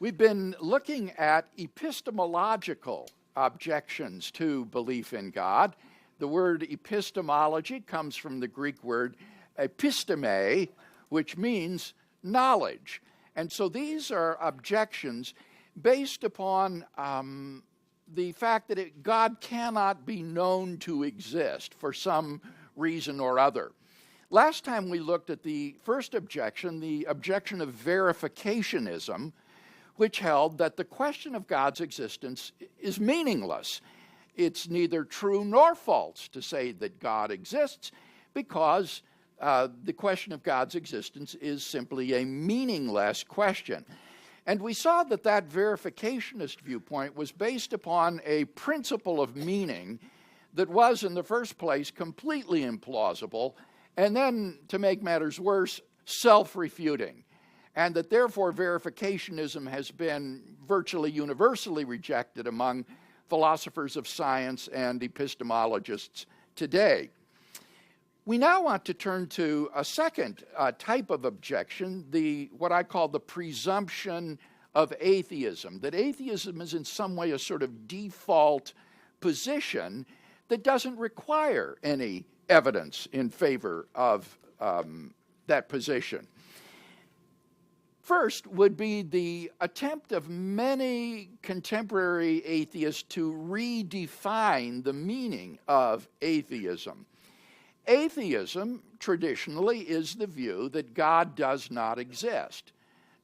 We've been looking at epistemological objections to belief in God. The word epistemology comes from the Greek word episteme, which means knowledge. And so these are objections based upon the fact that God cannot be known to exist for some reason or other. Last time we looked at the first objection, the objection of verificationism, which held that the question of God's existence is meaningless. It's neither true nor false to say that God exists because the question of God's existence is simply a meaningless question. And we saw that that verificationist viewpoint was based upon a principle of meaning that was, in the first place, completely implausible, and then, to make matters worse, self-refuting. And that therefore verificationism has been virtually universally rejected among philosophers of science and epistemologists today. We now want to turn to a second type of objection, what I call the presumption of atheism, that atheism is in some way a sort of default position that doesn't require any evidence in favor of that position. First would be the attempt of many contemporary atheists to redefine the meaning of atheism. Atheism, traditionally, is the view that God does not exist.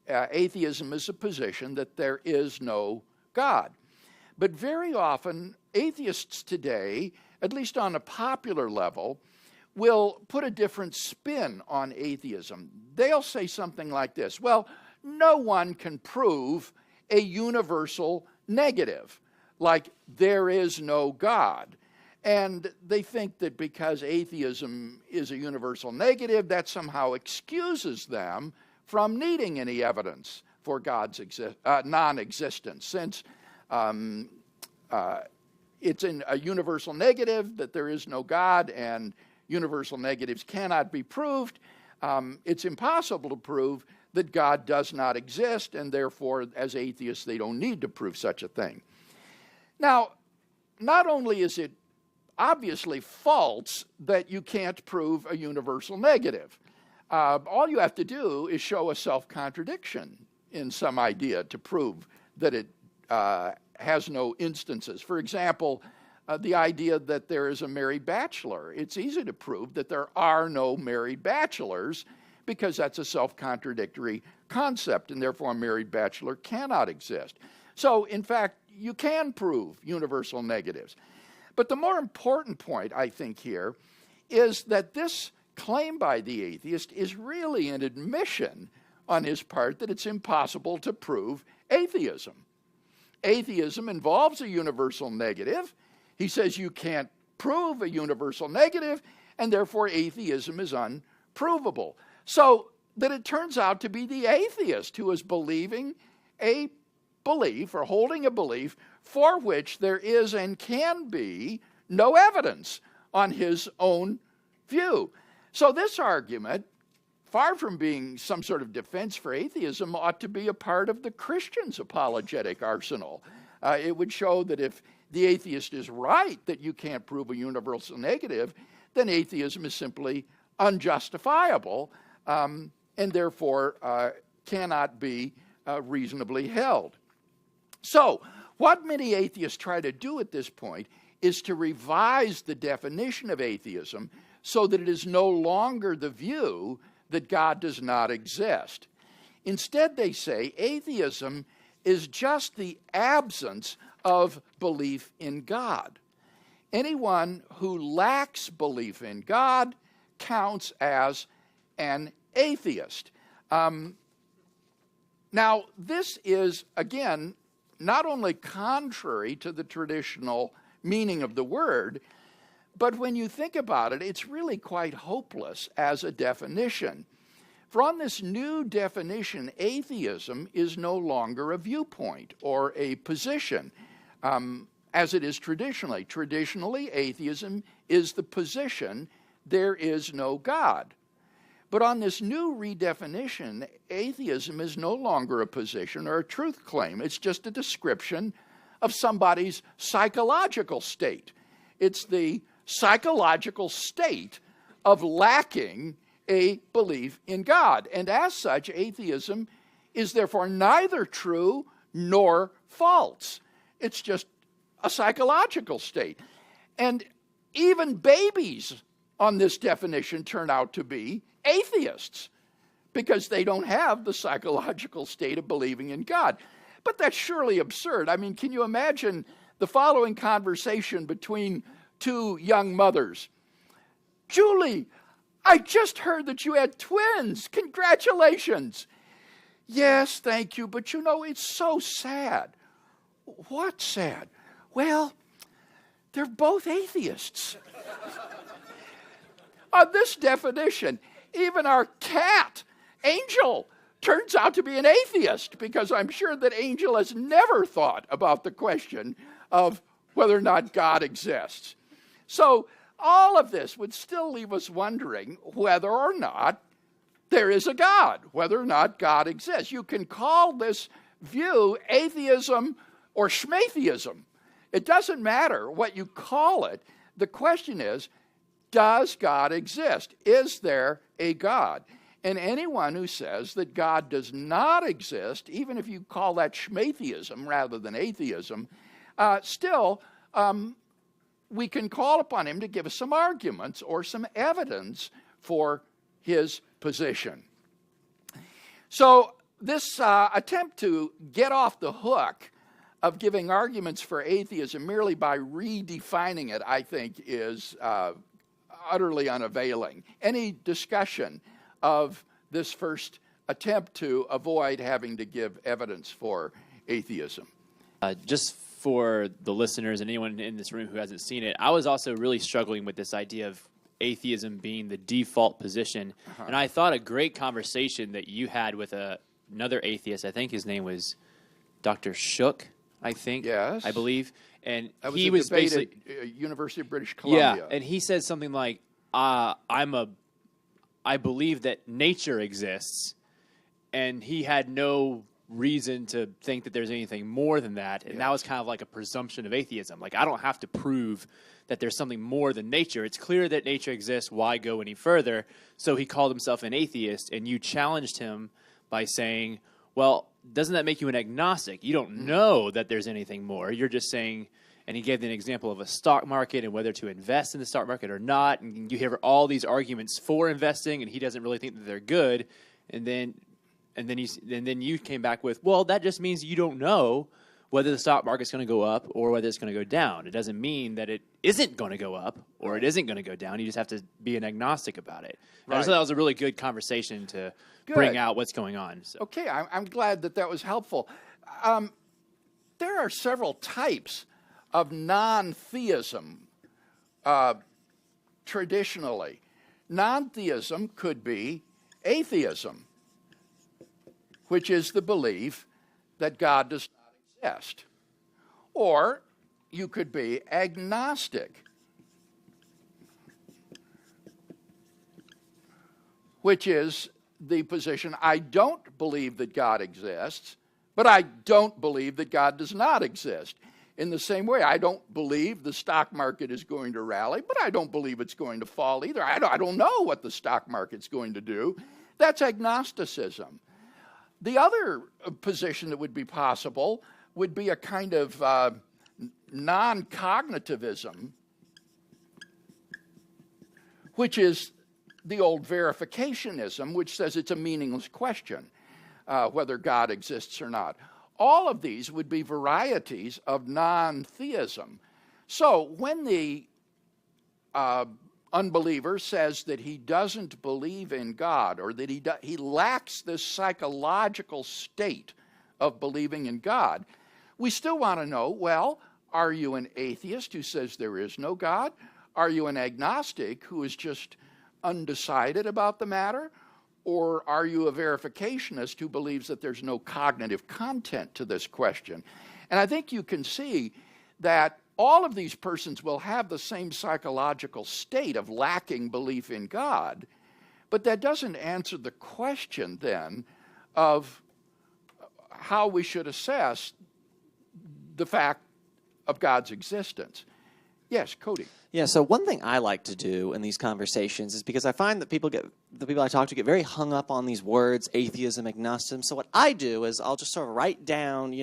Atheism is a position that there is no God. But very often, atheists today, at least on a popular level, will put a different spin on atheism. They'll say something like this: well, no one can prove a universal negative, like there is no God. And they think that because atheism is a universal negative, that somehow excuses them from needing any evidence for God's non-existence, since it's in a universal negative that there is no God, and universal negatives cannot be proved. It's impossible to prove that God does not exist, and therefore, as atheists, they don't need to prove such a thing. Now, not only is it obviously false that you can't prove a universal negative, all you have to do is show a self-contradiction in some idea to prove that it has no instances. For example, the idea that there is a married bachelor. It's easy to prove that there are no married bachelors because that's a self-contradictory concept, and therefore a married bachelor cannot exist. So, in fact, you can prove universal negatives. But the more important point, I think, here is that this claim by the atheist is really an admission on his part that it's impossible to prove atheism. Atheism involves a universal negative. He says you can't prove a universal negative, and therefore atheism is unprovable. So that it turns out to be the atheist who is believing a belief or holding a belief for which there is and can be no evidence on his own view. So this argument, far from being some sort of defense for atheism, ought to be a part of the Christian's apologetic arsenal. It would show that if the atheist is right that you can't prove a universal negative, then atheism is simply unjustifiable and therefore cannot be reasonably held. So, what many atheists try to do at this point is to revise the definition of atheism so that it is no longer the view that God does not exist. Instead, they say atheism is just the absence of belief in God. Anyone who lacks belief in God counts as an atheist. Now, this is, again, not only contrary to the traditional meaning of the word, but when you think about it, it's really quite hopeless as a definition. For on this new definition, atheism is no longer a viewpoint or a position, as it is traditionally. Traditionally, atheism is the position, there is no God. But on this new redefinition, atheism is no longer a position or a truth claim. It's just a description of somebody's psychological state. It's the psychological state of lacking a belief in God. And as such, atheism is therefore neither true nor false. It's just a psychological state. And even babies on this definition turn out to be atheists because they don't have the psychological state of believing in God. But that's surely absurd. I mean, can you imagine the following conversation between two young mothers? Julie, I just heard that you had twins. Congratulations. Yes, thank you, but you know, it's so sad. What's sad? Well, they're both atheists. On this definition, even our cat, Angel, turns out to be an atheist, because I'm sure that Angel has never thought about the question of whether or not God exists. So all of this would still leave us wondering whether or not there is a God, whether or not God exists. You can call this view atheism or schmatheism. It doesn't matter what you call it. The question is, does God exist? Is there a God? And anyone who says that God does not exist, even if you call that schmatheism rather than atheism, still we can call upon him to give us some arguments or some evidence for his position. So this attempt to get off the hook of giving arguments for atheism merely by redefining it, I think, is utterly unavailing. Any discussion of this first attempt to avoid having to give evidence for atheism? Just for the listeners and anyone in this room who hasn't seen it, I was also really struggling with this idea of atheism being the default position. And I thought a great conversation that you had with another atheist, I think his name was Dr. Shook, I think, yes. I believe. And that was he a was debate basically at University of British Columbia. Yeah, and he said something like, I believe that nature exists, and he had no reason to think that there's anything more than that. And that was kind of like a presumption of atheism. Like, I don't have to prove that there's something more than nature. It's clear that nature exists. Why go any further? So he called himself an atheist, and you challenged him by saying, well, doesn't that make you an agnostic? You don't know that there's anything more. You're just saying, and he gave an example of a stock market and whether to invest in the stock market or not. And you hear all these arguments for investing, and he doesn't really think that they're good. And then you came back with, well, that just means you don't know whether the stock market's going to go up or whether it's going to go down. It doesn't mean that it isn't going to go up or it isn't going to go down. You just have to be an agnostic about it. Right. I just thought that was a really good conversation to bring out what's going on. So. Okay, I'm glad that was helpful. There are several types of non-theism traditionally. Non-theism could be atheism, which is the belief that God does not exist. Or you could be agnostic, which is the position, I don't believe that God exists, but I don't believe that God does not exist. In the same way, I don't believe the stock market is going to rally, but I don't believe it's going to fall either. I don't know what the stock market's going to do. That's agnosticism. The other position that would be possible would be a kind of non-cognitivism, which is the old verificationism, which says it's a meaningless question whether God exists or not. All of these would be varieties of non-theism. So when the unbeliever says that he doesn't believe in God, or that he lacks this psychological state of believing in God, we still want to know, well, are you an atheist who says there is no God? Are you an agnostic who is just undecided about the matter? Or are you a verificationist who believes that there's no cognitive content to this question? And I think you can see that all of these persons will have the same psychological state of lacking belief in God, But that doesn't answer the question then of how we should assess the fact of God's existence. Yes, Cody. Yeah, so one thing I like to do in these conversations is because I find that the people I talk to get very hung up on these words, atheism, agnosticism. So what I do is I'll just sort of write down,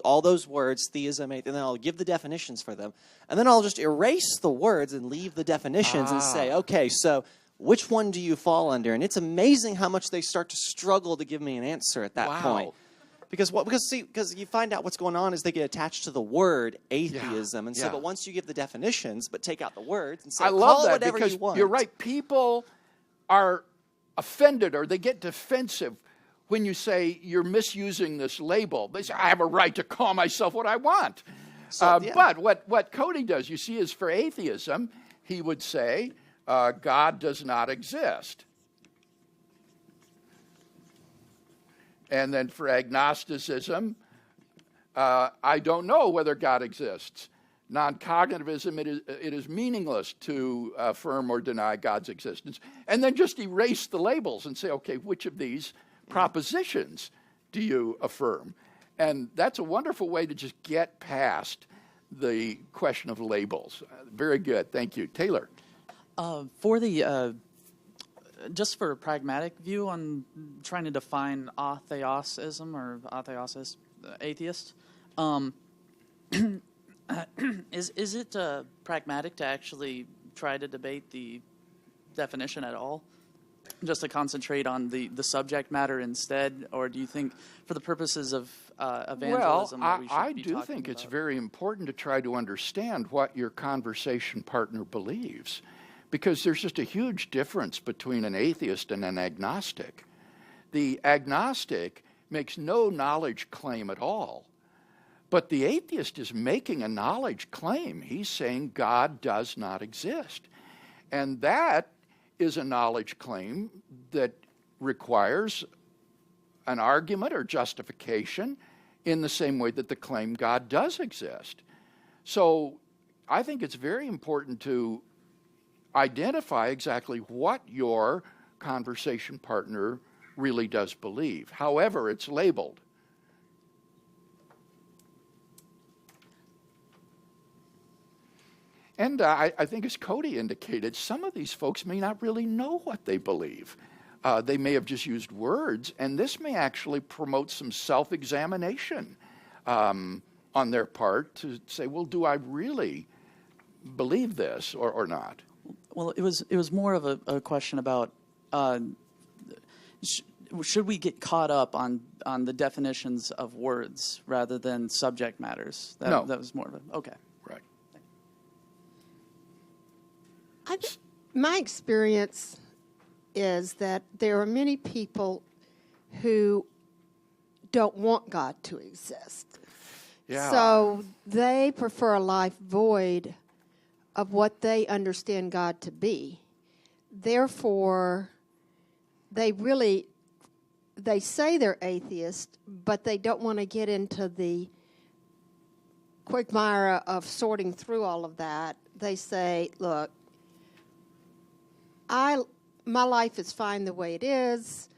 all those words, theism, atheism, and then I'll give the definitions for them. And then I'll just erase the words and leave the definitions and say, okay, so which one do you fall under? And it's amazing how much they start to struggle to give me an answer at that point. Because you find out what's going on is they get attached to the word atheism, and so but once you give the definitions, but take out the words and say, call it whatever you want. You're right. People are offended or they get defensive when you say you're misusing this label. They say, I have a right to call myself what I want. But what Cody does, you see, is for atheism, he would say God does not exist. And then for agnosticism, I don't know whether God exists. Non-cognitivism, it is meaningless to affirm or deny God's existence. And then just erase the labels and say, okay, which of these propositions do you affirm? And that's a wonderful way to just get past the question of labels. Very good. Thank you. Taylor. Just for a pragmatic view on trying to define atheism or atheist, is it pragmatic to actually try to debate the definition at all? Just to concentrate on the subject matter instead? Or do you think for the purposes of evangelism that we should I be do talking think it's about? very important to try to understand what your conversation partner believes. Because there's just a huge difference between an atheist and an agnostic. The agnostic makes no knowledge claim at all. But the atheist is making a knowledge claim. He's saying God does not exist. And that is a knowledge claim that requires an argument or justification in the same way that the claim God does exist. So I think it's very important to identify exactly what your conversation partner really does believe, however it's labeled. And I think, as Cody indicated, some of these folks may not really know what they believe. They may have just used words, and this may actually promote some self-examination on their part to say, well, do I really believe this or not? Well, it was more of a question about should we get caught up on the definitions of words rather than subject matters? No. That was more of a, okay. Right. My experience is that there are many people who don't want God to exist. Yeah. So they prefer a life void of what they understand God to be. Therefore, they say they're atheist, but they don't want to get into the quagmire of sorting through all of that. They say, look, my life is fine the way it is.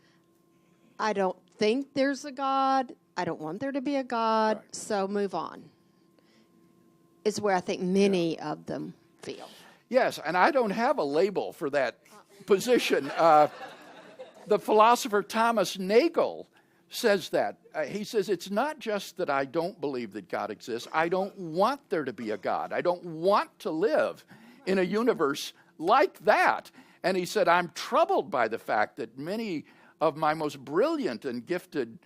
I don't think there's a God. I don't want there to be a God, right. So move on. Is where I think many of them feel. Yes, and I don't have a label for that position. The philosopher Thomas Nagel says that. He says, it's not just that I don't believe that God exists. I don't want there to be a God. I don't want to live in a universe like that. And he said, I'm troubled by the fact that many of my most brilliant and gifted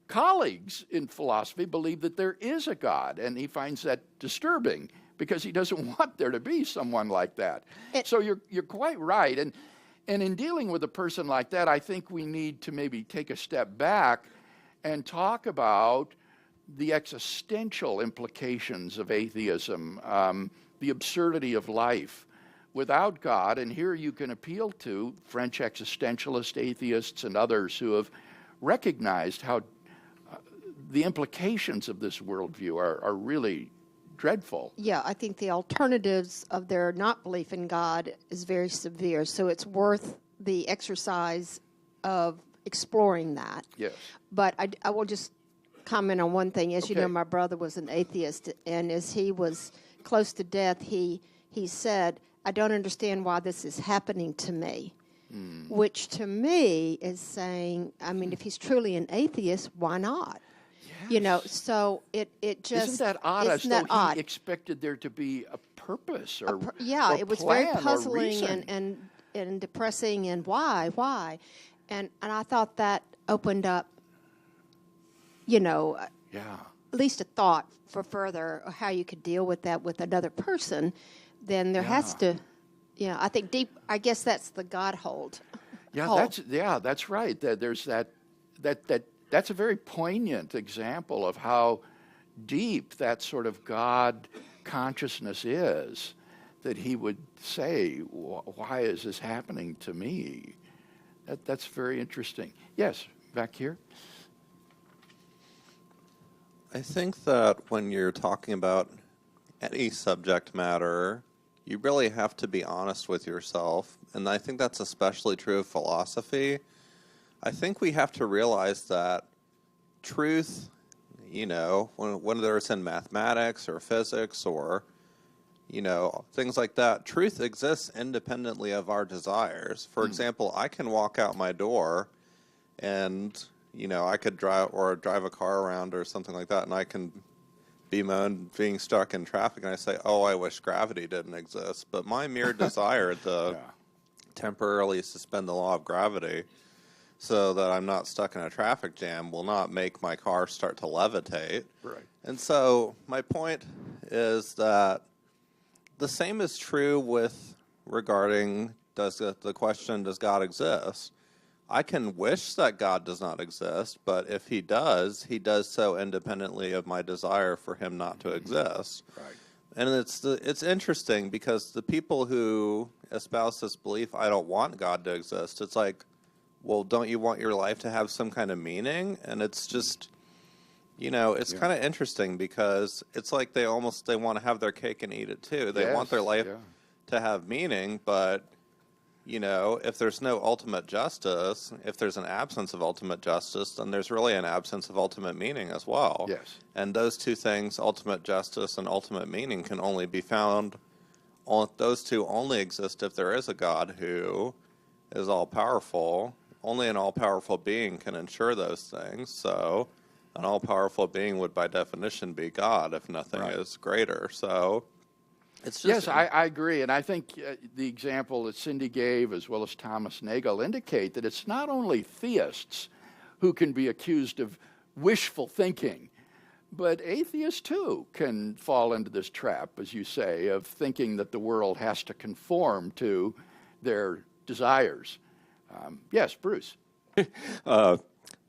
colleagues in philosophy believe that there is a God. And he finds that disturbing because he doesn't want there to be someone like that. So you're quite right. And in dealing with a person like that, I think we need to maybe take a step back and talk about the existential implications of atheism, the absurdity of life without God. And here you can appeal to French existentialist atheists and others who have recognized how the implications of this worldview are really dreadful. Yeah, I think the alternatives of their not belief in God is very severe. So it's worth the exercise of exploring that. Yes. But I will just comment on one thing. As you Okay. know, my brother was an atheist, and as he was close to death, he said, "I don't understand why this is happening to me." Which to me is saying, I mean, if he's truly an atheist, why not? You know, so it just Isn't that odd? As Isn't that though odd? he expected there to be a purpose or Yeah, or it was very plan or puzzling reason. and depressing. And why? And I thought that opened up, you know, Yeah. at least a thought for further how you could deal with that with another person. Then there has to, I think I guess that's the God hold. Yeah, that's right. There's that's a very poignant example of how deep that sort of God consciousness is, that he would say, why is this happening to me? That's very interesting. Yes, back here. I think that when you're talking about any subject matter, you really have to be honest with yourself. And I think that's especially true of philosophy. I think we have to realize that truth, whether it's in mathematics or physics or, things like that, truth exists independently of our desires. For example, I can walk out my door and, I could drive a car around or something like that, and I can bemoan being stuck in traffic, and I say, oh, I wish gravity didn't exist. But my mere desire to temporarily suspend the law of gravity so that I'm not stuck in a traffic jam will not make my car start to levitate. Right. And so my point is that the same is true regarding the question, does God exist? I can wish that God does not exist, but if he does so independently of my desire for him not to exist. Right. And it's interesting because the people who espouse this belief, I don't want God to exist, it's like, well, don't you want your life to have some kind of meaning? And it's just, it's kind of interesting because it's like they want to have their cake and eat it too. They want their life to have meaning, but, if there's no ultimate justice, if there's an absence of ultimate justice, then there's really an absence of ultimate meaning as well. Yes. And those two things, ultimate justice and ultimate meaning, can only be found, those two only exist if there is a God who is all-powerful. Only an all-powerful being can ensure those things. So an all-powerful being would, by definition, be God if nothing is greater. So it's just... Yes, I agree. And I think the example that Cindy gave, as well as Thomas Nagel, indicate that it's not only theists who can be accused of wishful thinking, but atheists, too, can fall into this trap, as you say, of thinking that the world has to conform to their desires. Yes, Bruce. In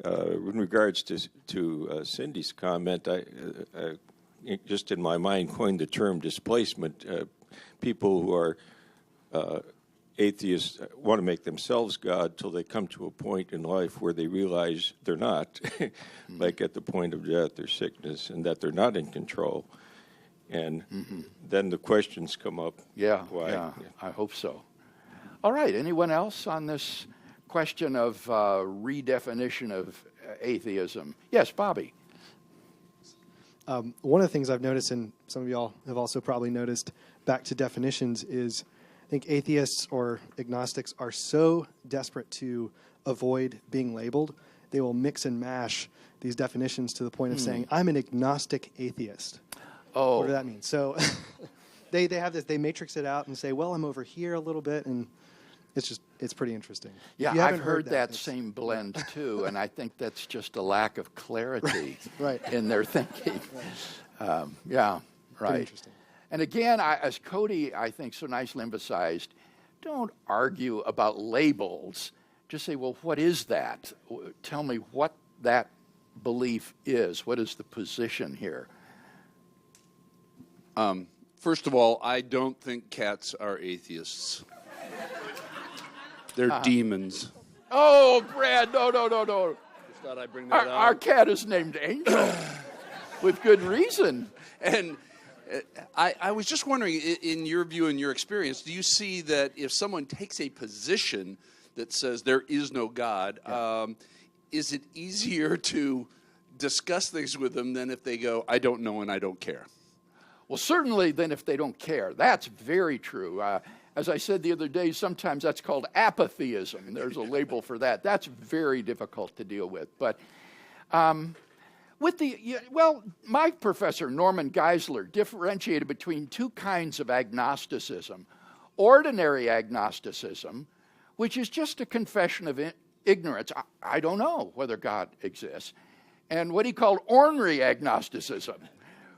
regards to Cindy's comment, I just in my mind coined the term displacement. People who are atheists want to make themselves God till they come to a point in life where they realize they're not, like at the point of death or sickness, and that they're not in control. And then the questions come up. Yeah, why? I hope so. All right, anyone else on this question of redefinition of atheism? Yes, Bobby. One of the things I've noticed, and some of y'all have also probably noticed, back to definitions, is I think atheists or agnostics are so desperate to avoid being labeled, they will mix and mash these definitions to the point of saying, I'm an agnostic atheist. Oh. Whatever that means. So they have this, they matrix it out and say, well, I'm over here a little bit, and it's pretty interesting. Yeah, If you I've haven't heard that same blend too, and I think that's just a lack of clarity Right. in their thinking. Yeah, right. Pretty interesting. And again, as Cody, I think, so nicely emphasized, don't argue about labels. Just say, well, what is that? Tell me what that belief is. What is the position here? First of all, I don't think cats are atheists. They're demons. Oh, Brad, no. Just thought I'd bring that up. Our cat is named Angel, with good reason. And I was just wondering, in your view and your experience, do you see that if someone takes a position that says there is no God, is it easier to discuss things with them than if they go, I don't know and I don't care? Well, certainly than if they don't care. That's very true. As I said the other day, sometimes that's called atheism. There's a label for that. That's very difficult to deal with. But my professor, Norman Geisler, differentiated between two kinds of agnosticism. Ordinary agnosticism, which is just a confession of ignorance. I don't know whether God exists. And what he called ornery agnosticism,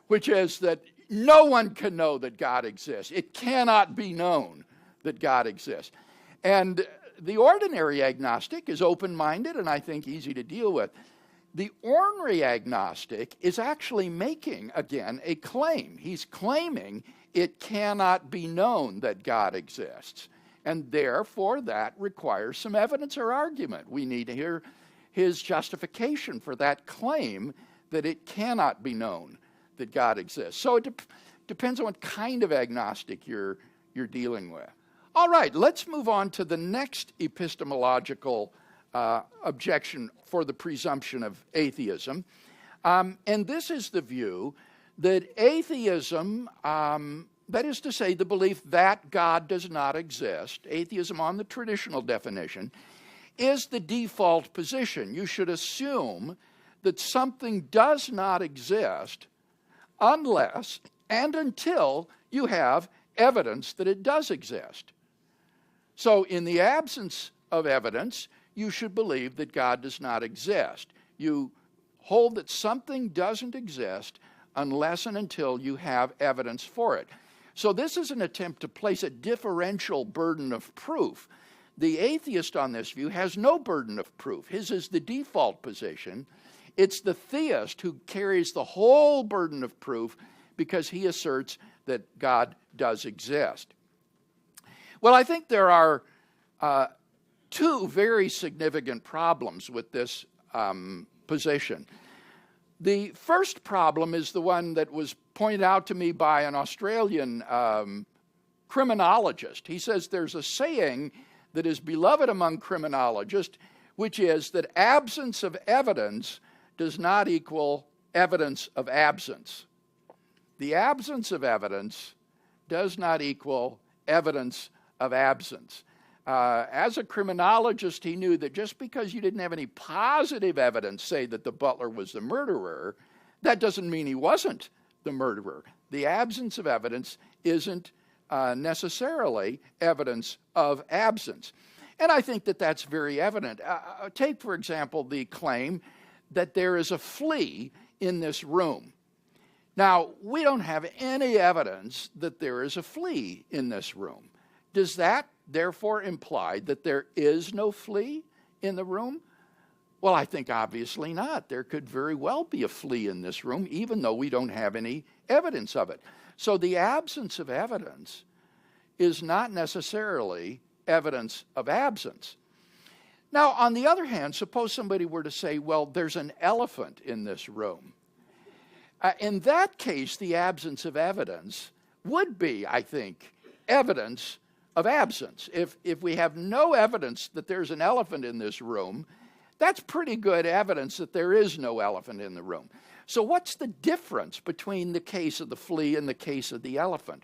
which is that no one can know that God exists. It cannot be known that God exists. And the ordinary agnostic is open-minded and I think easy to deal with. The ornery agnostic is actually making, again, a claim. He's claiming it cannot be known that God exists. And therefore, that requires some evidence or argument. We need to hear his justification for that claim that it cannot be known that God exists. So it depends on what kind of agnostic you're dealing with. All right, let's move on to the next epistemological objection for the presumption of atheism. And this is the view that atheism, that is to say, the belief that God does not exist, atheism on the traditional definition, is the default position. You should assume that something does not exist unless and until you have evidence that it does exist. So in the absence of evidence, you should believe that God does not exist. You hold that something doesn't exist unless and until you have evidence for it. So this is an attempt to place a differential burden of proof. The atheist on this view has no burden of proof. His is the default position. It's the theist who carries the whole burden of proof because he asserts that God does exist. Well, I think there are two very significant problems with this position. The first problem is the one that was pointed out to me by an Australian criminologist. He says there's a saying that is beloved among criminologists, which is that absence of evidence does not equal evidence of absence. The absence of evidence does not equal evidence of absence. As a criminologist, he knew that just because you didn't have any positive evidence, say that the butler was the murderer, that doesn't mean he wasn't the murderer. The absence of evidence isn't necessarily evidence of absence. And I think that that's very evident. Take, for example, the claim that there is a flea in this room. Now, we don't have any evidence that there is a flea in this room. Does that therefore imply that there is no flea in the room? Well, I think obviously not. There could very well be a flea in this room, even though we don't have any evidence of it. So the absence of evidence is not necessarily evidence of absence. Now, on the other hand, suppose somebody were to say, well, there's an elephant in this room. In that case, the absence of evidence would be, I think, evidence of absence. If we have no evidence that there's an elephant in this room, that's pretty good evidence that there is no elephant in the room. So what's the difference between the case of the flea and the case of the elephant?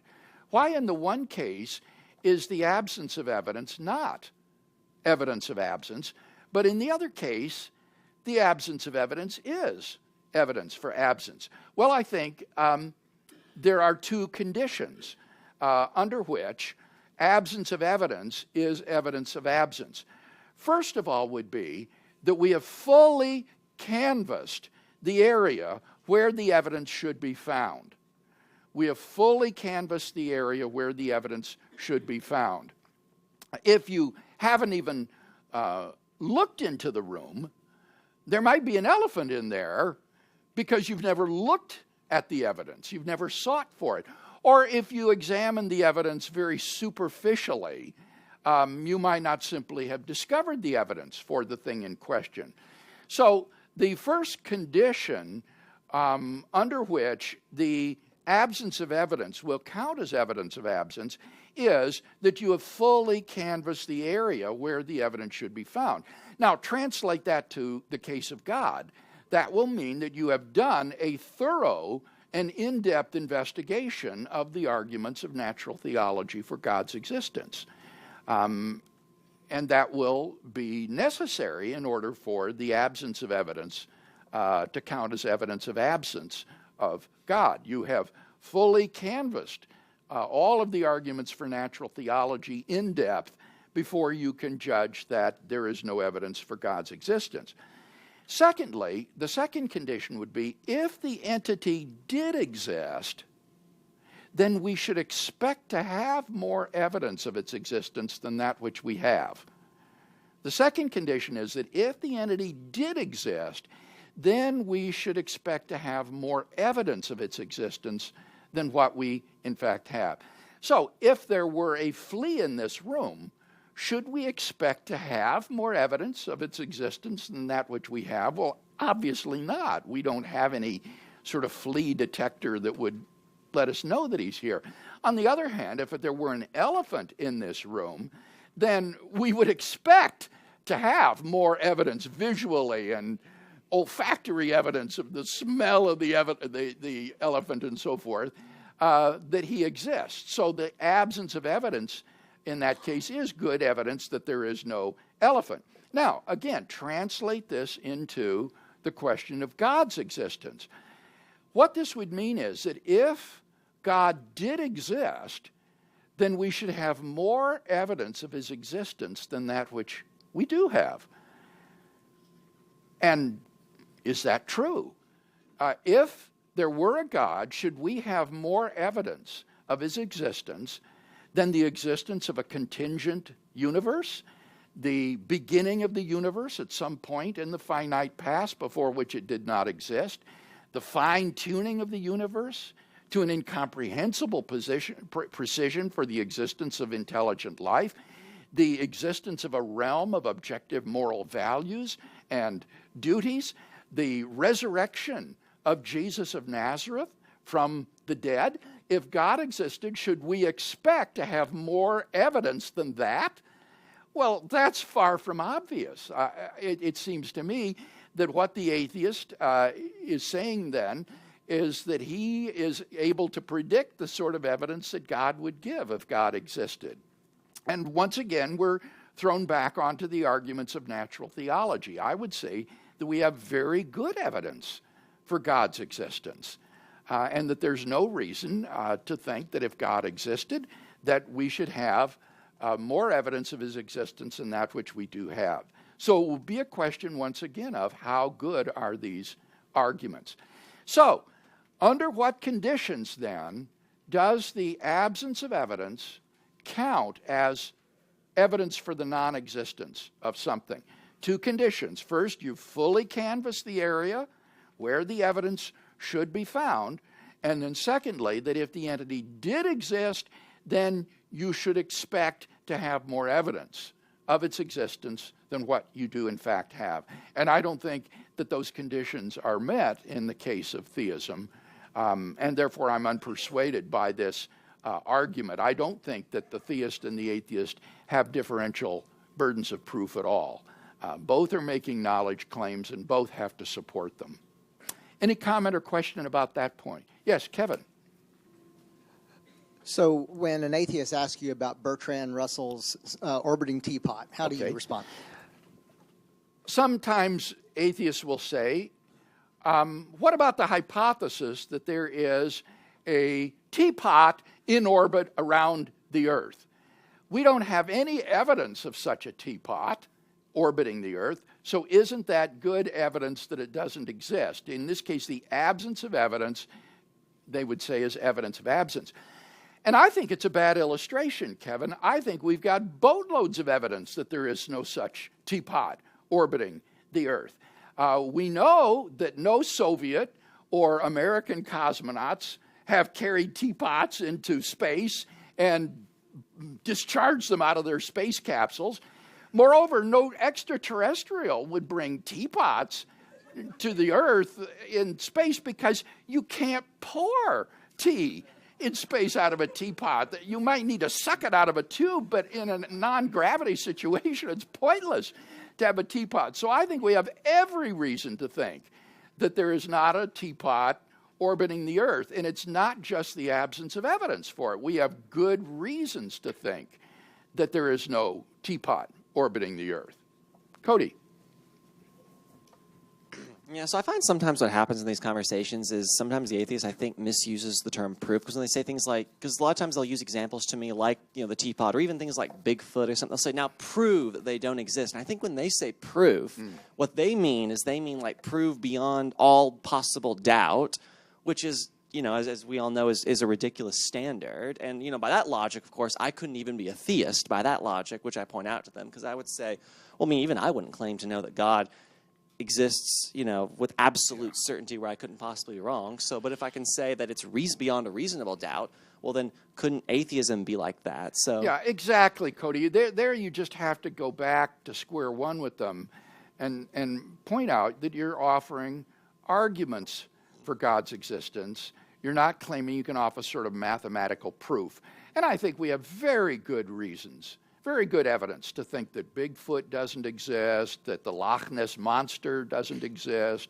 Why in the one case is the absence of evidence not evidence of absence, but in the other case, the absence of evidence is evidence for absence? Well, I think there are two conditions under which absence of evidence is evidence of absence. First of all would be that we have fully canvassed the area where the evidence should be found. We have fully canvassed the area where the evidence should be found. If you haven't even looked into the room, there might be an elephant in there because you've never looked at the evidence. You've never sought for it. Or if you examine the evidence very superficially, you might not simply have discovered the evidence for the thing in question. So the first condition under which the absence of evidence will count as evidence of absence is that you have fully canvassed the area where the evidence should be found. Now, translate that to the case of God. That will mean that you have done a thorough and in-depth investigation of the arguments of natural theology for God's existence. And that will be necessary in order for the absence of evidence to count as evidence of absence of God. You have fully canvassed all of the arguments for natural theology in depth before you can judge that there is no evidence for God's existence. Secondly, the second condition would be if the entity did exist, then we should expect to have more evidence of its existence than that which we have. The second condition is that if the entity did exist, then we should expect to have more evidence of its existence than what we in fact have. So if there were a flea in this room, should we expect to have more evidence of its existence than that which we have? Well, obviously not. We don't have any sort of flea detector that would let us know that he's here. On the other hand, if there were an elephant in this room, then we would expect to have more evidence visually and olfactory evidence of the smell of the elephant and so forth, that he exists. So the absence of evidence in that case is good evidence that there is no elephant. Now, again, translate this into the question of God's existence. What this would mean is that if God did exist, then we should have more evidence of his existence than that which we do have. And is that true? If there were a God, should we have more evidence of his existence than the existence of a contingent universe, the beginning of the universe at some point in the finite past before which it did not exist, the fine-tuning of the universe to an incomprehensible precision for the existence of intelligent life, the existence of a realm of objective moral values and duties, the resurrection of Jesus of Nazareth from the dead. If God existed, should we expect to have more evidence than that? Well, that's far from obvious. It seems to me that what the atheist is saying then is that he is able to predict the sort of evidence that God would give if God existed. And once again, we're thrown back onto the arguments of natural theology. I would say that we have very good evidence for God's existence, and that there's no reason to think that if God existed, that we should have more evidence of his existence than that which we do have. So it will be a question, once again, of how good are these arguments. So, under what conditions, then, does the absence of evidence count as evidence for the non-existence of something? Two conditions. First, you fully canvass the area where the evidence should be found. And then secondly, that if the entity did exist, then you should expect to have more evidence of its existence than what you do in fact have. And I don't think that those conditions are met in the case of theism, and therefore I'm unpersuaded by this argument. I don't think that the theist and the atheist have differential burdens of proof at all. Both are making knowledge claims, and both have to support them. Any comment or question about that point? Yes, Kevin. So when an atheist asks you about Bertrand Russell's orbiting teapot, how do you respond? Sometimes atheists will say, what about the hypothesis that there is a teapot in orbit around the Earth? We don't have any evidence of such a teapot orbiting the Earth, so isn't that good evidence that it doesn't exist? In this case, the absence of evidence, they would say, is evidence of absence. And I think it's a bad illustration, Kevin. I think we've got boatloads of evidence that there is no such teapot orbiting the Earth. We know that no Soviet or American cosmonauts have carried teapots into space and discharged them out of their space capsules. Moreover, no extraterrestrial would bring teapots to the Earth in space because you can't pour tea in space out of a teapot. You might need to suck it out of a tube, but in a non-gravity situation, it's pointless to have a teapot. So I think we have every reason to think that there is not a teapot orbiting the Earth, and it's not just the absence of evidence for it. We have good reasons to think that there is no teapot orbiting the Earth. Cody. Yeah, so I find sometimes what happens in these conversations is sometimes the atheist, I think, misuses the term proof, because when they say things like, because a lot of times they'll use examples to me like, the teapot, or even things like Bigfoot or something. They'll say, now prove that they don't exist. And I think when they say proof, what they mean is they mean like prove beyond all possible doubt, which is, as we all know, is a ridiculous standard. And, by that logic, of course, I couldn't even be a theist by that logic, which I point out to them, because I would say, well, even I wouldn't claim to know that God exists, with absolute certainty where I couldn't possibly be wrong. So, but if I can say that it's beyond a reasonable doubt, well, then couldn't atheism be like that? So yeah, exactly, Cody. There you just have to go back to square one with them and point out that you're offering arguments for God's existence. You're not claiming you can offer sort of mathematical proof. And I think we have very good reasons, very good evidence to think that Bigfoot doesn't exist, that the Loch Ness Monster doesn't exist,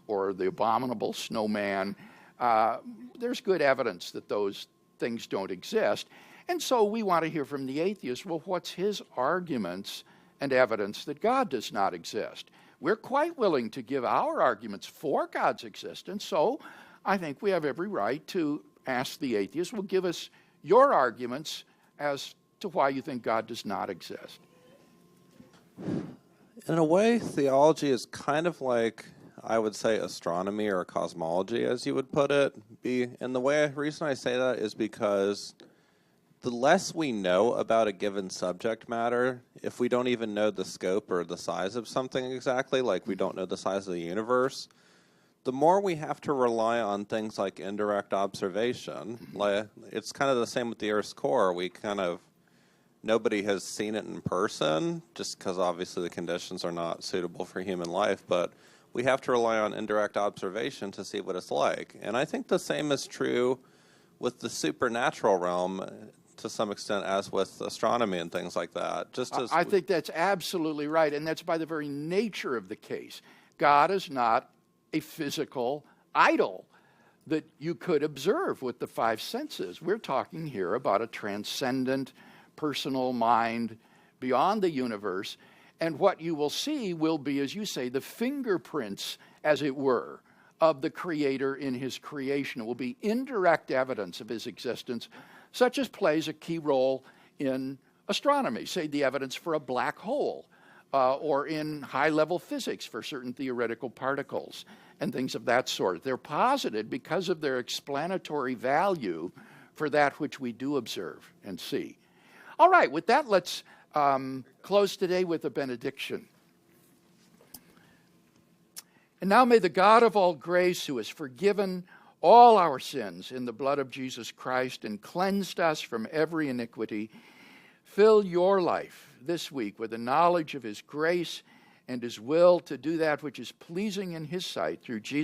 or the abominable snowman. There's good evidence that those things don't exist. And so we want to hear from the atheist, well, what's his arguments and evidence that God does not exist? We're quite willing to give our arguments for God's existence, so I think we have every right to ask the atheist, well, give us your arguments as to why you think God does not exist. In a way, theology is kind of like, I would say, astronomy or cosmology, as you would put it. And the reason I say that is because the less we know about a given subject matter, if we don't even know the scope or the size of something exactly, like we don't know the size of the universe, the more we have to rely on things like indirect observation. It's kind of the same with the Earth's core. Nobody has seen it in person, just because obviously the conditions are not suitable for human life, but we have to rely on indirect observation to see what it's like. And I think the same is true with the supernatural realm to some extent as with astronomy and things like that. I think that's absolutely right, and that's by the very nature of the case. God is not a physical idol that you could observe with the five senses. We're talking here about a transcendent personal mind beyond the universe, and what you will see will be, as you say, the fingerprints, as it were, of the Creator in his creation. It will be indirect evidence of his existence, such as plays a key role in astronomy, say the evidence for a black hole, or in high-level physics for certain theoretical particles and things of that sort. They're posited because of their explanatory value for that which we do observe and see. All right, with that, let's close today with a benediction. And now may the God of all grace, who has forgiven all our sins in the blood of Jesus Christ and cleansed us from every iniquity, fill your life this week with the knowledge of his grace and his will to do that which is pleasing in his sight through Jesus